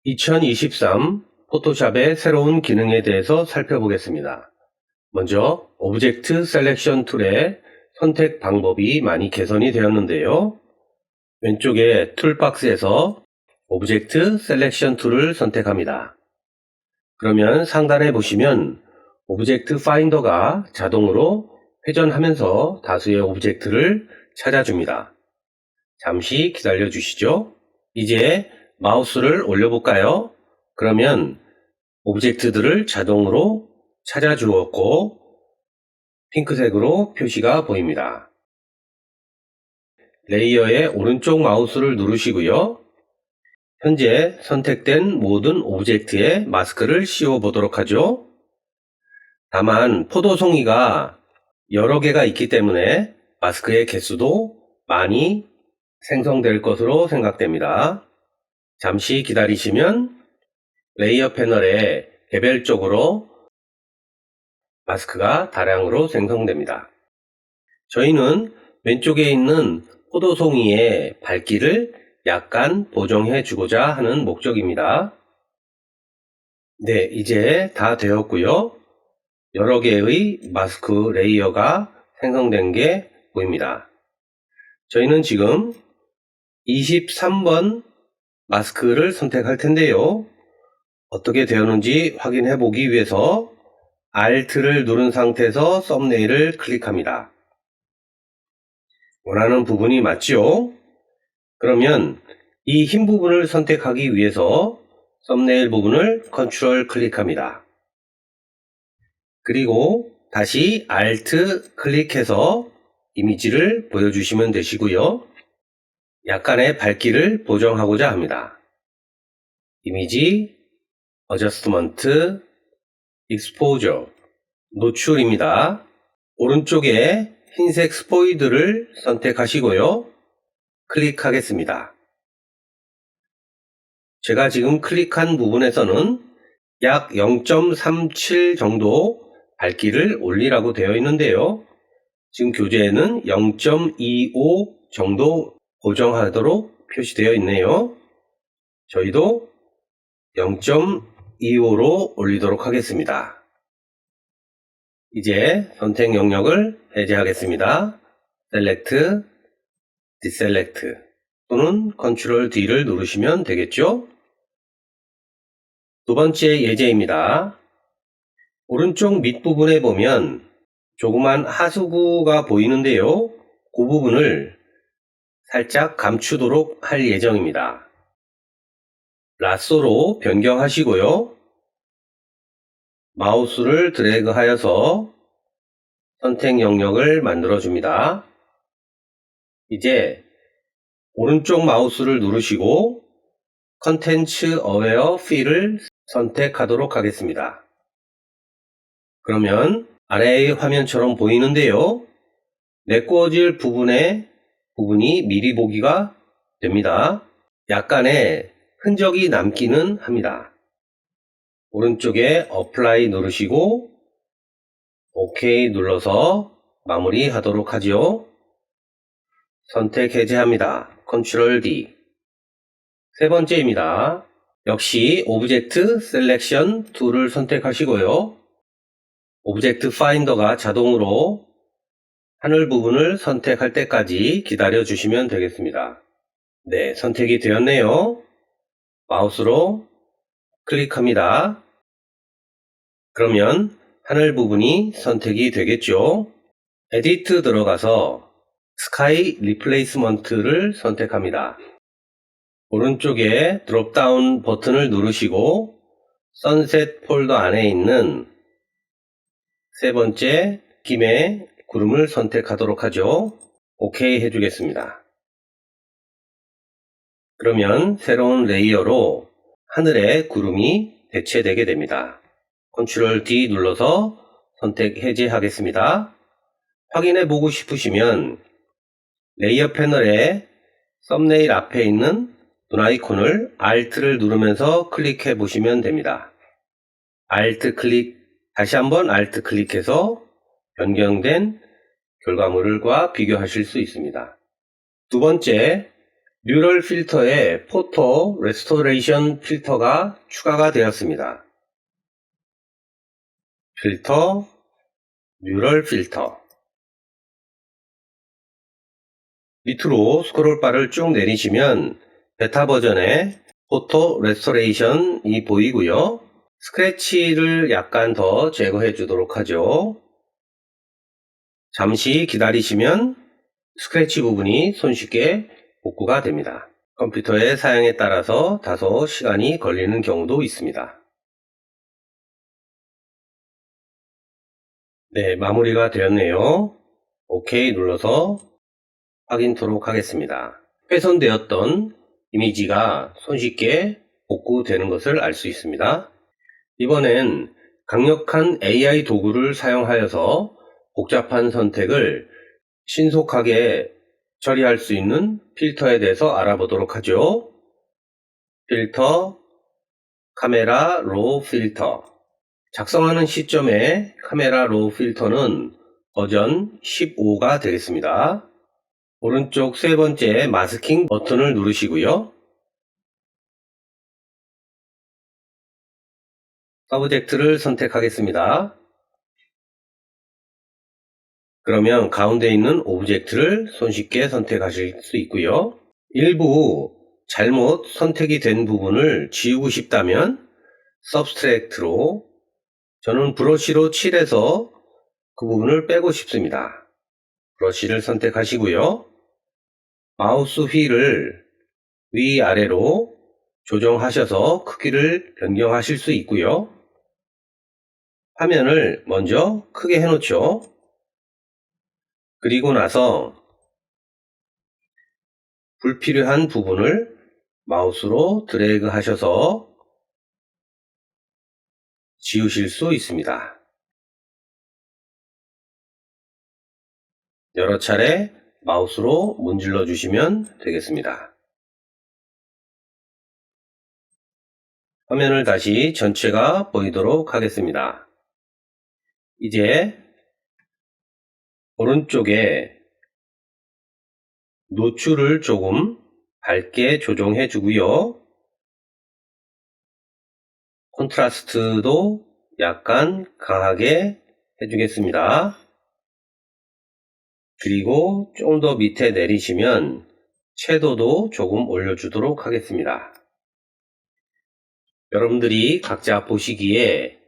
2023 포토샵의 새로운 기능에 대해서 살펴보겠습니다. 먼저 오브젝트 셀렉션 툴의 선택 방법이 많이 개선이 되었는데요. 왼쪽에 툴박스에서 오브젝트 셀렉션 툴을 선택합니다. 그러면 상단에 보시면 오브젝트 파인더가 자동으로 회전하면서 다수의 오브젝트를 찾아줍니다. 잠시 기다려 주시죠. 이제 마우스를 올려볼까요? 그러면 오브젝트들을 자동으로 찾아주었고 핑크색으로 표시가 보입니다. 레이어의 오른쪽 마우스를 누르시고요. 현재 선택된 모든 오브젝트에 마스크를 씌워 보도록 하죠. 다만 포도송이가 여러 개가 있기 때문에 마스크의 개수도 많이 생성될 것으로 생각됩니다. 잠시 기다리시면 레이어 패널에 개별적으로 마스크가 다량으로 생성됩니다. 저희는 왼쪽에 있는 포도송이의 밝기를 약간 보정해 주고자 하는 목적입니다. 네, 이제 다 되었고요. 여러 개의 마스크 레이어가 생성된 게 보입니다. 저희는 지금 23번 마스크를 선택할 텐데요. 어떻게 되었는지 확인해 보기 위해서 Alt를 누른 상태에서 썸네일을 클릭합니다. 원하는 부분이 맞죠? 그러면 이 흰 부분을 선택하기 위해서 썸네일 부분을 컨트롤 클릭합니다. 그리고 다시 Alt 클릭해서 이미지를 보여주시면 되시고요. 약간의 밝기를 보정하고자 합니다. 이미지, 어저스트먼트, 익스포저, 노출입니다. 오른쪽에 흰색 스포이드를 선택하시고요. 클릭하겠습니다. 제가 지금 클릭한 부분에서는 약 0.37 정도 밝기를 올리라고 되어 있는데요. 지금 교재에는 0.25 정도 고정하도록 표시되어 있네요. 저희도 0.25로 올리도록 하겠습니다. 이제 선택 영역을 해제하겠습니다. Select, Deselect 또는 Ctrl D를 누르시면 되겠죠? 두 번째 예제입니다. 오른쪽 밑부분에 보면 조그만 하수구가 보이는데요. 그 부분을 살짝 감추도록 할 예정입니다. 라쏘로 변경하시고요. 마우스를 드래그 하여서 선택 영역을 만들어 줍니다. 이제 오른쪽 마우스를 누르시고 컨텐츠 어웨어 필을 선택하도록 하겠습니다. 그러면 아래의 화면처럼 보이는데요. 메꾸어질 부분이 미리 보기가 됩니다. 약간의 흔적이 남기는 합니다. 오른쪽에 어플라이 누르시고 OK 눌러서 마무리 하도록 하지요. 선택 해제합니다. Ctrl D. 세 번째입니다. 역시 오브젝트 셀렉션 툴을 선택하시고요. 오브젝트 파인더가 자동으로 하늘 부분을 선택할 때까지 기다려 주시면 되겠습니다. 네, 선택이 되었네요. 마우스로 클릭합니다. 그러면 하늘 부분이 선택이 되겠죠. 에디트 들어가서 스카이 리플레이스먼트를 선택합니다. 오른쪽에 드롭다운 버튼을 누르시고 선셋 폴더 안에 있는 세 번째 김의 구름을 선택하도록 하죠. OK 해주겠습니다. 그러면 새로운 레이어로 하늘의 구름이 대체되게 됩니다. Ctrl D 눌러서 선택 해제하겠습니다. 확인해 보고 싶으시면 레이어 패널에 썸네일 앞에 있는 눈 아이콘을 Alt를 누르면서 클릭해 보시면 됩니다. Alt 클릭, 다시 한번 Alt 클릭해서 변경된 결과물과 비교하실 수 있습니다. 두 번째, 뉴럴 필터에 포토 레스토레이션 필터가 추가가 되었습니다. 필터, 뉴럴 필터. 밑으로 스크롤바를 쭉 내리시면 베타 버전의 포토 레스토레이션이 보이고요. 스크래치를 약간 더 제거해 주도록 하죠. 잠시 기다리시면 스크래치 부분이 손쉽게 복구가 됩니다. 컴퓨터의 사양에 따라서 다소 시간이 걸리는 경우도 있습니다. 네, 마무리가 되었네요. OK 눌러서 확인토록 하겠습니다. 훼손되었던 이미지가 손쉽게 복구되는 것을 알 수 있습니다. 이번엔 강력한 AI 도구를 사용하여서 복잡한 선택을 신속하게 처리할 수 있는 필터에 대해서 알아보도록 하죠. 필터, 카메라 로 필터. 작성하는 시점에 카메라 로 필터는 버전 15가 되겠습니다. 오른쪽 세 번째 마스킹 버튼을 누르시고요. 서브젝트를 선택하겠습니다. 그러면 가운데 있는 오브젝트를 손쉽게 선택하실 수 있고요. 일부 잘못 선택이 된 부분을 지우고 싶다면 서브스트랙트로, 저는 브러쉬로 칠해서 그 부분을 빼고 싶습니다. 브러쉬를 선택하시고요. 마우스 휠을 위아래로 조정하셔서 크기를 변경하실 수 있고요. 화면을 먼저 크게 해놓죠. 그리고 나서 불필요한 부분을 마우스로 드래그 하셔서 지우실 수 있습니다. 여러 차례 마우스로 문질러 주시면 되겠습니다. 화면을 다시 전체가 보이도록 하겠습니다. 이제 오른쪽에 노출을 조금 밝게 조정해 주고요. 콘트라스트도 약간 강하게 해주겠습니다. 그리고 좀 더 밑에 내리시면 채도도 조금 올려주도록 하겠습니다. 여러분들이 각자 보시기에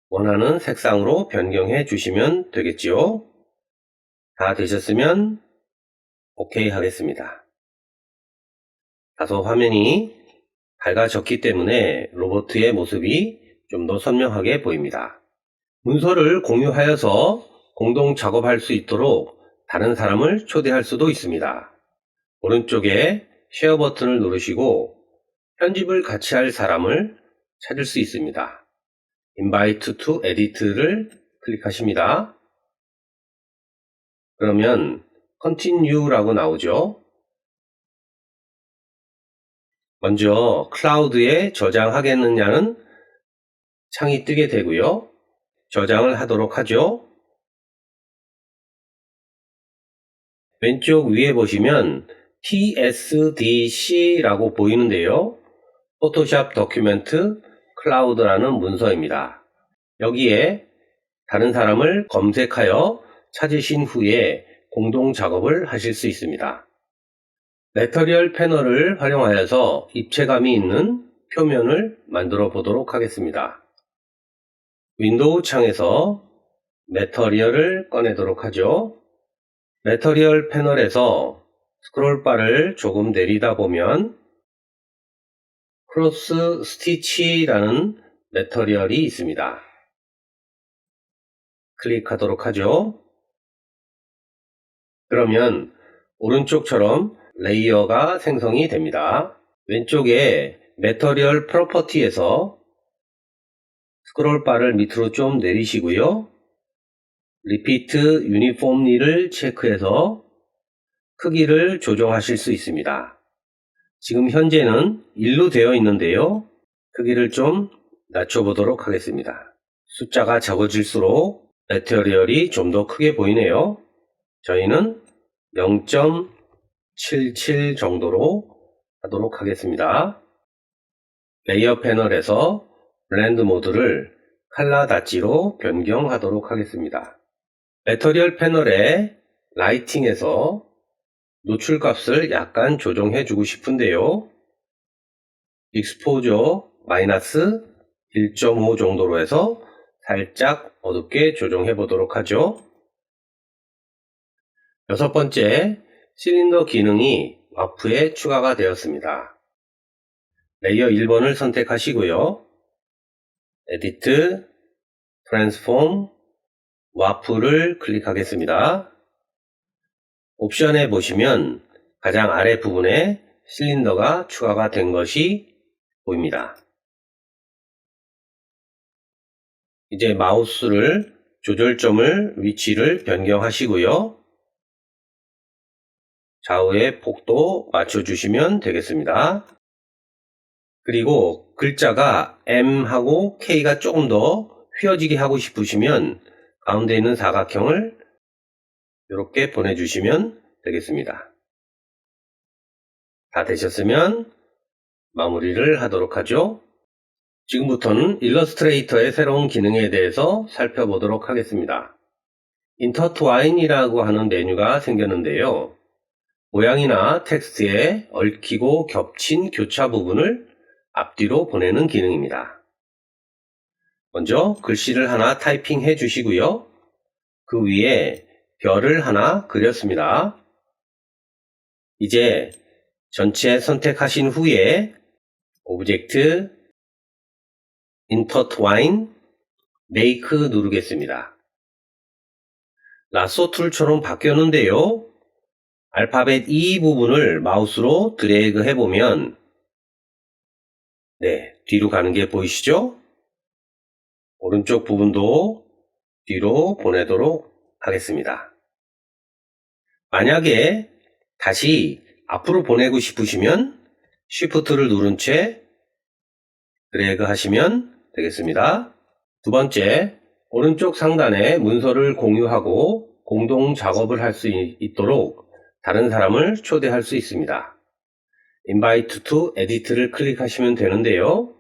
원하는 색상으로 변경해 주시면 되겠죠. 다 되셨으면 OK 하겠습니다. 다소 화면이 밝아졌기 때문에 로봇의 모습이 좀 더 선명하게 보입니다. 문서를 공유하여서 공동 작업할 수 있도록 다른 사람을 초대할 수도 있습니다. 오른쪽에 쉐어 버튼을 누르시고 편집을 같이 할 사람을 찾을 수 있습니다. Invite to Edit를 클릭하십니다. 그러면 Continue라고 나오죠. 먼저 클라우드에 저장하겠느냐는 창이 뜨게 되고요. 저장을 하도록 하죠. 왼쪽 위에 보시면 TSDC라고 보이는데요. 포토샵 더큐멘트 클라우드라는 문서입니다. 여기에 다른 사람을 검색하여 찾으신 후에 공동 작업을 하실 수 있습니다. 매터리얼 패널을 활용하여서 입체감이 있는 표면을 만들어 보도록 하겠습니다. 윈도우 창에서 매터리얼을 꺼내도록 하죠. 매터리얼 패널에서 스크롤바를 조금 내리다 보면 크로스 스티치라는 매터리얼이 있습니다. 클릭하도록 하죠. 그러면 오른쪽처럼 레이어가 생성이 됩니다. 왼쪽에 매터리얼 프로퍼티에서 스크롤바를 밑으로 좀 내리시고요. 리피트 유니폼리를 체크해서 크기를 조정하실 수 있습니다. 지금 현재는 1로 되어 있는데요. 크기를 좀 낮춰보도록 하겠습니다. 숫자가 적어질수록 매터리얼이 좀 더 크게 보이네요. 저희는 77 정도로 하도록 하겠습니다. 레이어 패널에서 블렌드 모드를 칼라 다지로 변경하도록 하겠습니다. 매터리얼 패널의 라이팅에서 노출 값을 약간 조정해 주고 싶은데요. 익스포저 마이너스 1.5 정도로 해서 살짝 어둡게 조정해 보도록 하죠. 여섯 번째, 실린더 기능이 와프에 추가가 되었습니다. 레이어 1번을 선택하시고요. 에디트, 트랜스폼, 와프를 클릭하겠습니다. 옵션에 보시면 가장 아래 부분에 실린더가 추가가 된 것이 보입니다. 이제 마우스를 조절점을 위치를 변경하시고요. 좌우의 폭도 맞춰주시면 되겠습니다. 그리고 글자가 M하고 K가 조금 더 휘어지게 하고 싶으시면 가운데 있는 사각형을 이렇게 보내주시면 되겠습니다. 다 되셨으면 마무리를 하도록 하죠. 지금부터는 일러스트레이터의 새로운 기능에 대해서 살펴보도록 하겠습니다. 인터트와인이라고 하는 메뉴가 생겼는데요. 모양이나 텍스트에 얽히고 겹친 교차 부분을 앞뒤로 보내는 기능입니다. 먼저 글씨를 하나 타이핑해 주시고요. 그 위에 별을 하나 그렸습니다. 이제 전체 선택하신 후에 오브젝트, 인터트와인, 메이크 누르겠습니다. 라쏘 툴처럼 바뀌었는데요. 알파벳 E 부분을 마우스로 드래그 해보면 뒤로 가는 게 보이시죠? 오른쪽 부분도 뒤로 보내도록 하겠습니다. 만약에 다시 앞으로 보내고 싶으시면 Shift를 누른 채 드래그 하시면 되겠습니다. 두 번째, 오른쪽 상단에 문서를 공유하고 공동 작업을 할 수 있도록 다른 사람을 초대할 수 있습니다. Invite to Edit를 클릭하시면 되는데요.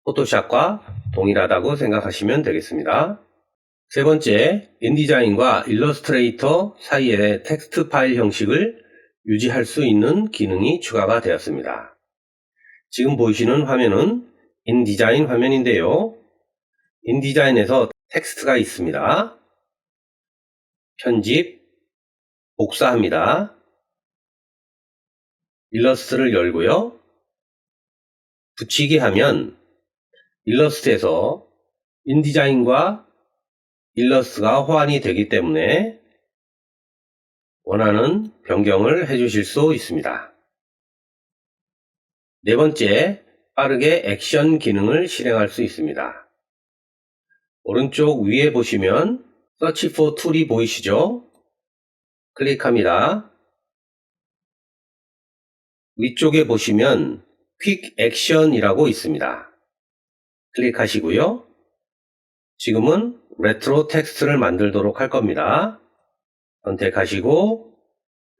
포토샵과 동일하다고 생각하시면 되겠습니다. 세 번째, 인디자인과 일러스트레이터 사이의 텍스트 파일 형식을 유지할 수 있는 기능이 추가가 되었습니다. 지금 보이시는 화면은 인디자인 화면인데요. 인디자인에서 텍스트가 있습니다. 편집, 복사합니다. 일러스트를 열고요. 붙이기 하면 일러스트에서 인디자인과 일러스트가 호환이 되기 때문에 원하는 변경을 해주실 수 있습니다. 네 번째, 빠르게 액션 기능을 실행할 수 있습니다. 오른쪽 위에 보시면 Search for 툴이 보이시죠? 클릭합니다. 위쪽에 보시면 Quick Action이라고 있습니다. 클릭하시고요. 지금은 레트로 텍스트를 만들도록 할 겁니다. 선택하시고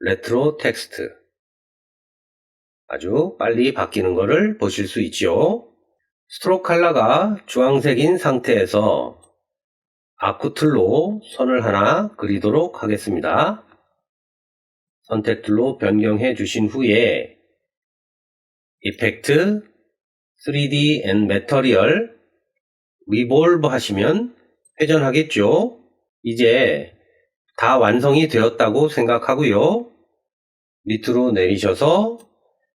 레트로 텍스트. 아주 빨리 바뀌는 것을 보실 수 있죠. 스트로크 컬러가 주황색인 상태에서 아쿠툴로 선을 하나 그리도록 하겠습니다. 선택 툴로 변경해 주신 후에 이펙트, 3D and Material, 리볼브 하시면 회전하겠죠. 이제 다 완성이 되었다고 생각하고요. 밑으로 내리셔서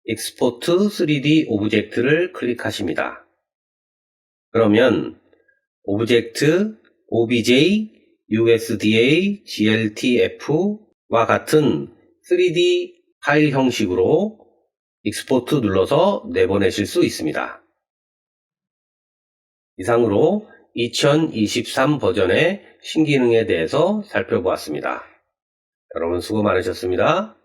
Export 3D 오브젝트를 클릭하십니다. 그러면 오브젝트, OBJ, USDA, GLTF와 같은 3D 파일 형식으로 익스포트 눌러서 내보내실 수 있습니다. 이상으로 2023 버전의 신기능에 대해서 살펴보았습니다. 여러분 수고 많으셨습니다.